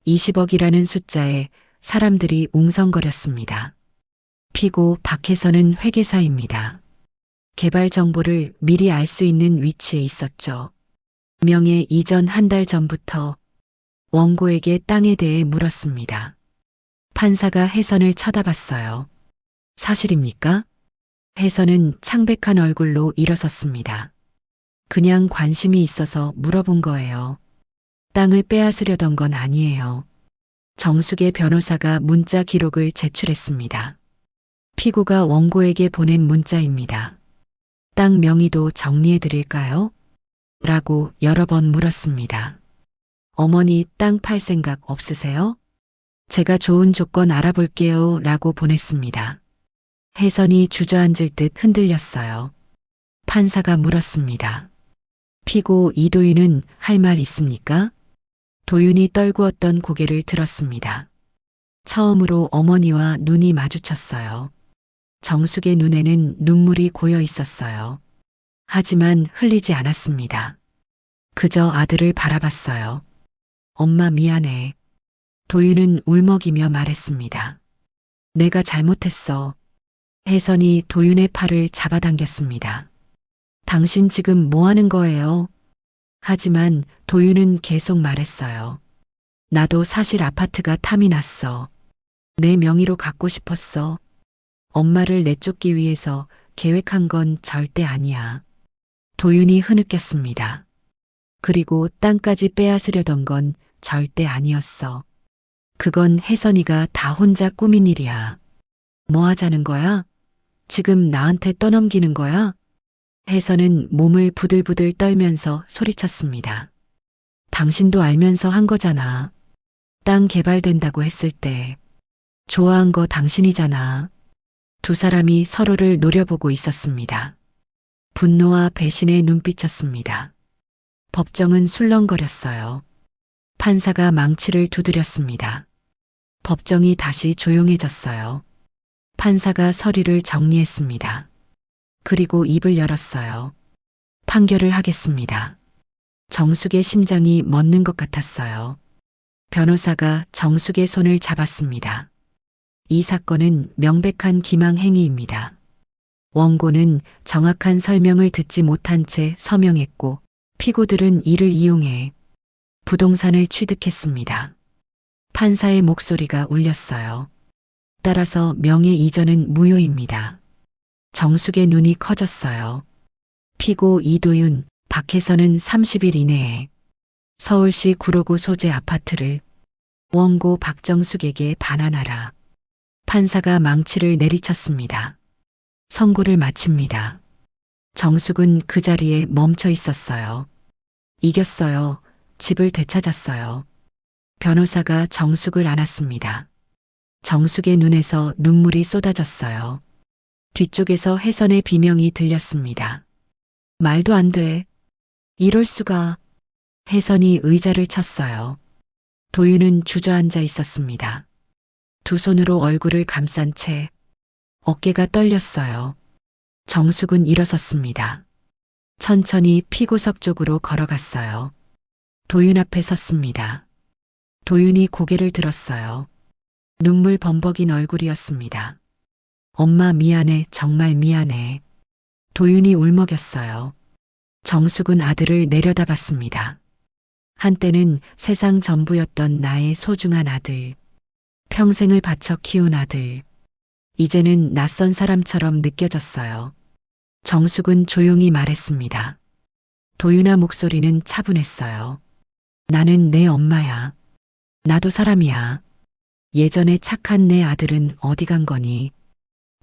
Speaker 3: 20억이라는 숫자에 사람들이 웅성거렸습니다. 피고 박혜선은 회계사입니다. 개발 정보를 미리 알 수 있는 위치에 있었죠. 명예 이전 한 달 전부터 원고에게 땅에 대해 물었습니다. 판사가 혜선을 쳐다봤어요. 사실입니까? 혜선은 창백한 얼굴로 일어섰습니다. 그냥 관심이 있어서 물어본 거예요. 땅을 빼앗으려던 건 아니에요. 정숙의 변호사가 문자 기록을 제출했습니다. 피고가 원고에게 보낸 문자입니다. 땅 명의도 정리해 드릴까요? 라고 여러 번 물었습니다. 어머니 땅 팔 생각 없으세요? 제가 좋은 조건 알아볼게요. 라고 보냈습니다. 혜선이 주저앉을 듯 흔들렸어요. 판사가 물었습니다. 피고 이도윤은 할 말 있습니까? 도윤이 떨구었던 고개를 들었습니다. 처음으로 어머니와 눈이 마주쳤어요. 정숙의 눈에는 눈물이 고여 있었어요. 하지만 흘리지 않았습니다. 그저 아들을 바라봤어요. 엄마 미안해. 도윤은 울먹이며 말했습니다. 내가 잘못했어. 혜선이 도윤의 팔을 잡아당겼습니다. 당신 지금 뭐 하는 거예요? 하지만 도윤은 계속 말했어요. 나도 사실 아파트가 탐이 났어. 내 명의로 갖고 싶었어. 엄마를 내쫓기 위해서 계획한 건 절대 아니야. 도윤이 흐느꼈습니다. 그리고 땅까지 빼앗으려던 건 절대 아니었어. 그건 혜선이가 다 혼자 꾸민 일이야. 뭐 하자는 거야? 지금 나한테 떠넘기는 거야? 혜선은 몸을 부들부들 떨면서 소리쳤습니다. 당신도 알면서 한 거잖아. 땅 개발된다고 했을 때 좋아한 거 당신이잖아. 두 사람이 서로를 노려보고 있었습니다. 분노와 배신의 눈빛이었습니다. 법정은 술렁거렸어요. 판사가 망치를 두드렸습니다. 법정이 다시 조용해졌어요. 판사가 서류를 정리했습니다. 그리고 입을 열었어요. 판결을 하겠습니다. 정숙의 심장이 멎는 것 같았어요. 변호사가 정숙의 손을 잡았습니다. 이 사건은 명백한 기망행위입니다. 원고는 정확한 설명을 듣지 못한 채 서명했고 피고들은 이를 이용해 부동산을 취득했습니다. 판사의 목소리가 울렸어요. 따라서 명예 이전은 무효입니다. 정숙의 눈이 커졌어요. 피고 이도윤, 박혜선은 30일 이내에 서울시 구로구 소재 아파트를 원고 박정숙에게 반환하라. 판사가 망치를 내리쳤습니다. 선고를 마칩니다. 정숙은 그 자리에 멈춰 있었어요. 이겼어요. 집을 되찾았어요. 변호사가 정숙을 안았습니다. 정숙의 눈에서 눈물이 쏟아졌어요. 뒤쪽에서 혜선의 비명이 들렸습니다. 말도 안 돼. 이럴 수가. 혜선이 의자를 쳤어요. 도윤은 주저앉아 있었습니다. 두 손으로 얼굴을 감싼 채 어깨가 떨렸어요. 정숙은 일어섰습니다. 천천히 피구석 쪽으로 걸어갔어요. 도윤 앞에 섰습니다. 도윤이 고개를 들었어요. 눈물 범벅인 얼굴이었습니다. 엄마 미안해, 정말 미안해. 도윤이 울먹였어요. 정숙은 아들을 내려다봤습니다. 한때는 세상 전부였던 나의 소중한 아들. 평생을 바쳐 키운 아들. 이제는 낯선 사람처럼 느껴졌어요. 정숙은 조용히 말했습니다. 도윤아 목소리는 차분했어요. 나는 내 엄마야. 나도 사람이야. 예전에 착한 내 아들은 어디 간 거니?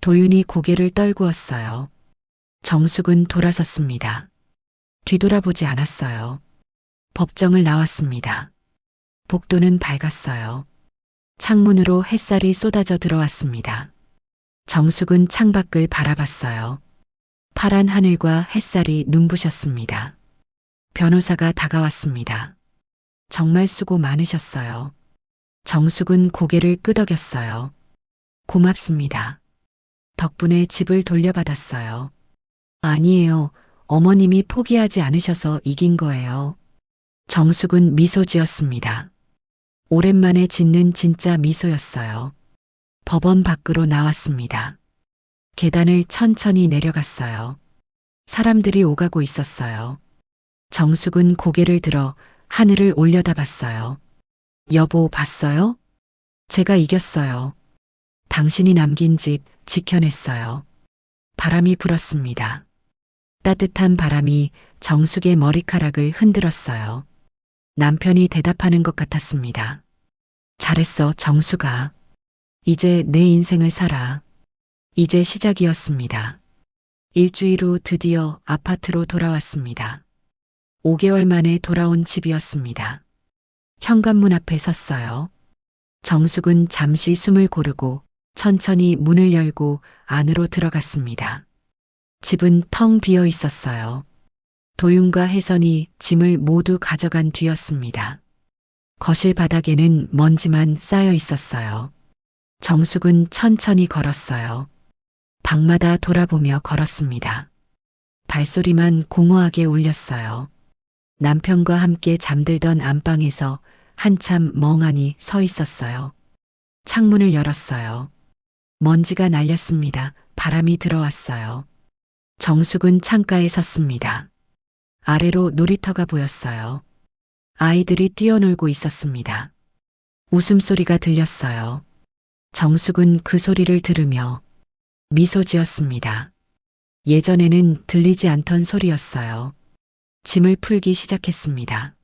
Speaker 3: 도윤이 고개를 떨구었어요. 정숙은 돌아섰습니다. 뒤돌아보지 않았어요. 법정을 나왔습니다. 복도는 밝았어요. 창문으로 햇살이 쏟아져 들어왔습니다. 정숙은 창밖을 바라봤어요. 파란 하늘과 햇살이 눈부셨습니다. 변호사가 다가왔습니다. 정말 수고 많으셨어요. 정숙은 고개를 끄덕였어요. 고맙습니다. 덕분에 집을 돌려받았어요. 아니에요. 어머님이 포기하지 않으셔서 이긴 거예요. 정숙은 미소 지었습니다. 오랜만에 짓는 진짜 미소였어요. 법원 밖으로 나왔습니다. 계단을 천천히 내려갔어요. 사람들이 오가고 있었어요. 정숙은 고개를 들어 하늘을 올려다봤어요. 여보, 봤어요? 제가 이겼어요. 당신이 남긴 집 지켜냈어요. 바람이 불었습니다. 따뜻한 바람이 정숙의 머리카락을 흔들었어요. 남편이 대답하는 것 같았습니다. 잘했어, 정숙아. 이제 내 인생을 살아. 이제 시작이었습니다. 일주일 후 드디어 아파트로 돌아왔습니다. 5개월 만에 돌아온 집이었습니다. 현관문 앞에 섰어요. 정숙은 잠시 숨을 고르고 천천히 문을 열고 안으로 들어갔습니다. 집은 텅 비어 있었어요. 도윤과 혜선이 짐을 모두 가져간 뒤였습니다. 거실 바닥에는 먼지만 쌓여 있었어요. 정숙은 천천히 걸었어요. 방마다 돌아보며 걸었습니다. 발소리만 공허하게 울렸어요. 남편과 함께 잠들던 안방에서 한참 멍하니 서 있었어요. 창문을 열었어요. 먼지가 날렸습니다. 바람이 들어왔어요. 정숙은 창가에 섰습니다. 아래로 놀이터가 보였어요. 아이들이 뛰어놀고 있었습니다. 웃음소리가 들렸어요. 정숙은 그 소리를 들으며 미소 지었습니다. 예전에는 들리지 않던 소리였어요. 짐을 풀기 시작했습니다.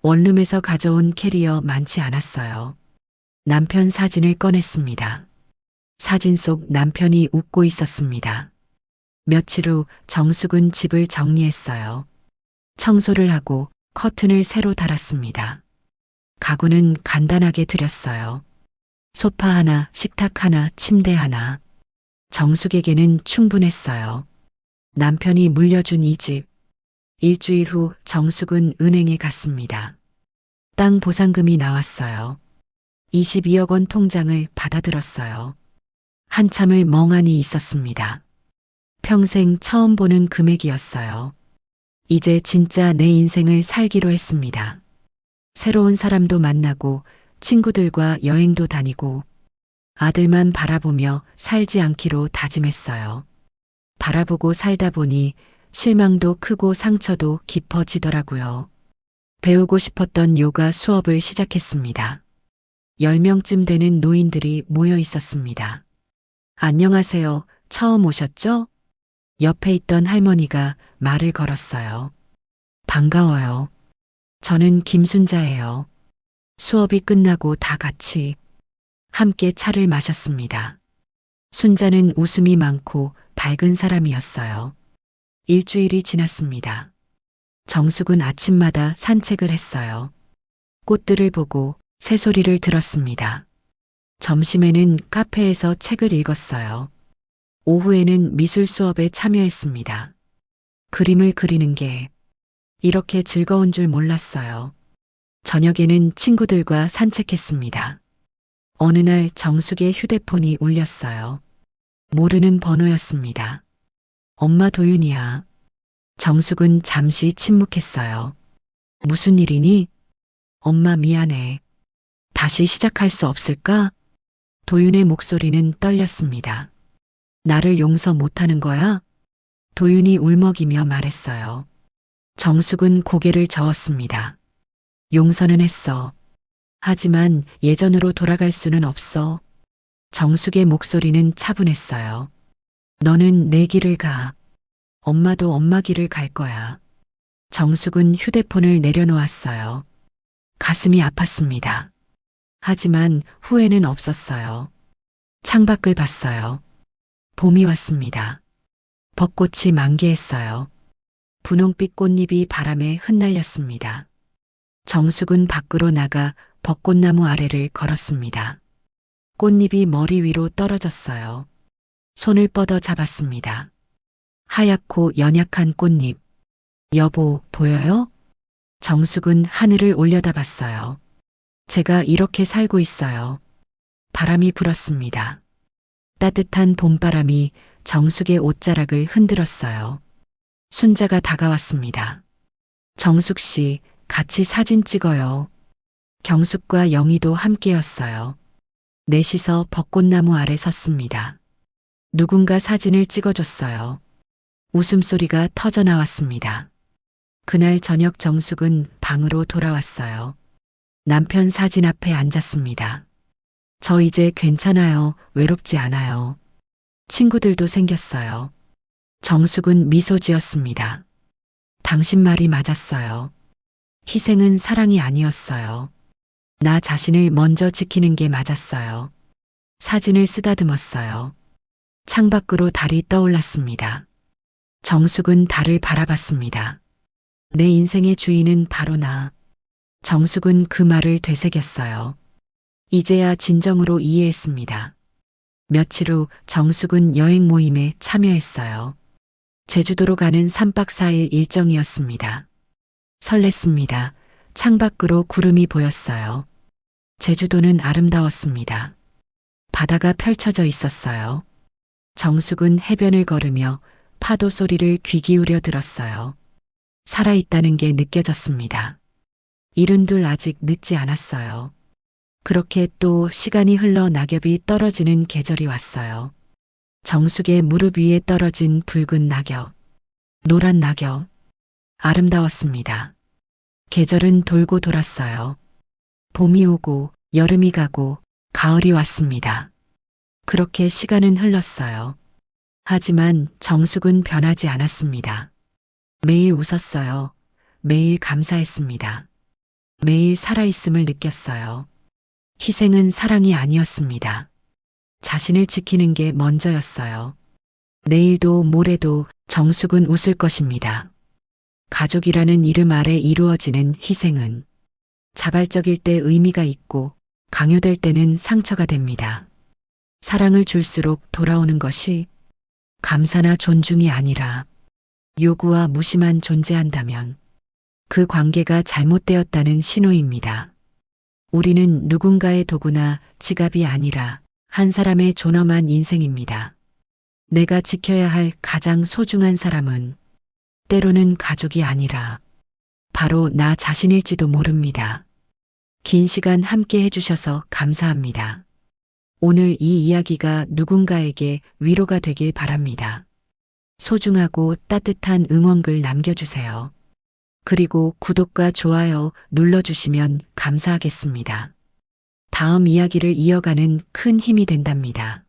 Speaker 3: 원룸에서 가져온 캐리어 많지 않았어요. 남편 사진을 꺼냈습니다. 사진 속 남편이 웃고 있었습니다. 며칠 후 정숙은 집을 정리했어요. 청소를 하고 커튼을 새로 달았습니다. 가구는 간단하게 들였어요. 소파 하나, 식탁 하나, 침대 하나. 정숙에게는 충분했어요. 남편이 물려준 이 집. 일주일 후 정숙은 은행에 갔습니다. 땅 보상금이 나왔어요. 22억 원 통장을 받아들었어요. 한참을 멍하니 있었습니다. 평생 처음 보는 금액이었어요. 이제 진짜 내 인생을 살기로 했습니다. 새로운 사람도 만나고 친구들과 여행도 다니고 아들만 바라보며 살지 않기로 다짐했어요. 바라보고 살다 보니 실망도 크고 상처도 깊어지더라고요. 배우고 싶었던 요가 수업을 시작했습니다. 10명쯤 되는 노인들이 모여 있었습니다. 안녕하세요. 처음 오셨죠? 옆에 있던 할머니가 말을 걸었어요. 반가워요. 저는 김순자예요. 수업이 끝나고 다 같이 함께 차를 마셨습니다. 순자는 웃음이 많고 밝은 사람이었어요. 일주일이 지났습니다. 정숙은 아침마다 산책을 했어요. 꽃들을 보고 새소리를 들었습니다. 점심에는 카페에서 책을 읽었어요. 오후에는 미술 수업에 참여했습니다. 그림을 그리는 게 이렇게 즐거운 줄 몰랐어요. 저녁에는 친구들과 산책했습니다. 어느 날 정숙의 휴대폰이 울렸어요. 모르는 번호였습니다. 엄마 도윤이야. 정숙은 잠시 침묵했어요. 무슨 일이니? 엄마 미안해. 다시 시작할 수 없을까? 도윤의 목소리는 떨렸습니다. 나를 용서 못하는 거야? 도윤이 울먹이며 말했어요. 정숙은 고개를 저었습니다. 용서는 했어. 하지만 예전으로 돌아갈 수는 없어. 정숙의 목소리는 차분했어요. 너는 내 길을 가. 엄마도 엄마 길을 갈 거야. 정숙은 휴대폰을 내려놓았어요. 가슴이 아팠습니다. 하지만 후회는 없었어요. 창밖을 봤어요. 봄이 왔습니다. 벚꽃이 만개했어요. 분홍빛 꽃잎이 바람에 흩날렸습니다. 정숙은 밖으로 나가 벚꽃나무 아래를 걸었습니다. 꽃잎이 머리 위로 떨어졌어요. 손을 뻗어 잡았습니다. 하얗고 연약한 꽃잎. 여보, 보여요? 정숙은 하늘을 올려다봤어요. 제가 이렇게 살고 있어요. 바람이 불었습니다. 따뜻한 봄바람이 정숙의 옷자락을 흔들었어요. 순자가 다가왔습니다. 정숙 씨, 같이 사진 찍어요. 경숙과 영희도 함께였어요. 넷이서 벚꽃나무 아래 섰습니다. 누군가 사진을 찍어줬어요. 웃음소리가 터져 나왔습니다. 그날 저녁 정숙은 방으로 돌아왔어요. 남편 사진 앞에 앉았습니다. 저 이제 괜찮아요. 외롭지 않아요. 친구들도 생겼어요. 정숙은 미소 지었습니다. 당신 말이 맞았어요. 희생은 사랑이 아니었어요. 나 자신을 먼저 지키는 게 맞았어요. 사진을 쓰다듬었어요. 창밖으로 달이 떠올랐습니다. 정숙은 달을 바라봤습니다. 내 인생의 주인은 바로 나. 정숙은 그 말을 되새겼어요. 이제야 진정으로 이해했습니다. 며칠 후 정숙은 여행 모임에 참여했어요. 제주도로 가는 3박 4일 일정이었습니다. 설렜습니다. 창밖으로 구름이 보였어요. 제주도는 아름다웠습니다. 바다가 펼쳐져 있었어요. 정숙은 해변을 걸으며 파도 소리를 귀 기울여 들었어요. 살아있다는 게 느껴졌습니다. 이른둘 아직 늦지 않았어요. 그렇게 또 시간이 흘러 낙엽이 떨어지는 계절이 왔어요. 정숙의 무릎 위에 떨어진 붉은 낙엽, 노란 낙엽, 아름다웠습니다. 계절은 돌고 돌았어요. 봄이 오고 여름이 가고 가을이 왔습니다. 그렇게 시간은 흘렀어요. 하지만 정숙은 변하지 않았습니다. 매일 웃었어요. 매일 감사했습니다. 매일 살아있음을 느꼈어요. 희생은 사랑이 아니었습니다. 자신을 지키는 게 먼저였어요. 내일도 모레도 정숙은 웃을 것입니다. 가족이라는 이름 아래 이루어지는 희생은 자발적일 때 의미가 있고 강요될 때는 상처가 됩니다. 사랑을 줄수록 돌아오는 것이 감사나 존중이 아니라 요구와 무시만 존재한다면 그 관계가 잘못되었다는 신호입니다. 우리는 누군가의 도구나 지갑이 아니라 한 사람의 존엄한 인생입니다. 내가 지켜야 할 가장 소중한 사람은 때로는 가족이 아니라 바로 나 자신일지도 모릅니다. 긴 시간 함께 해주셔서 감사합니다. 오늘 이 이야기가 누군가에게 위로가 되길 바랍니다. 소중하고 따뜻한 응원글 남겨주세요. 그리고 구독과 좋아요 눌러주시면 감사하겠습니다. 다음 이야기를 이어가는 큰 힘이 된답니다.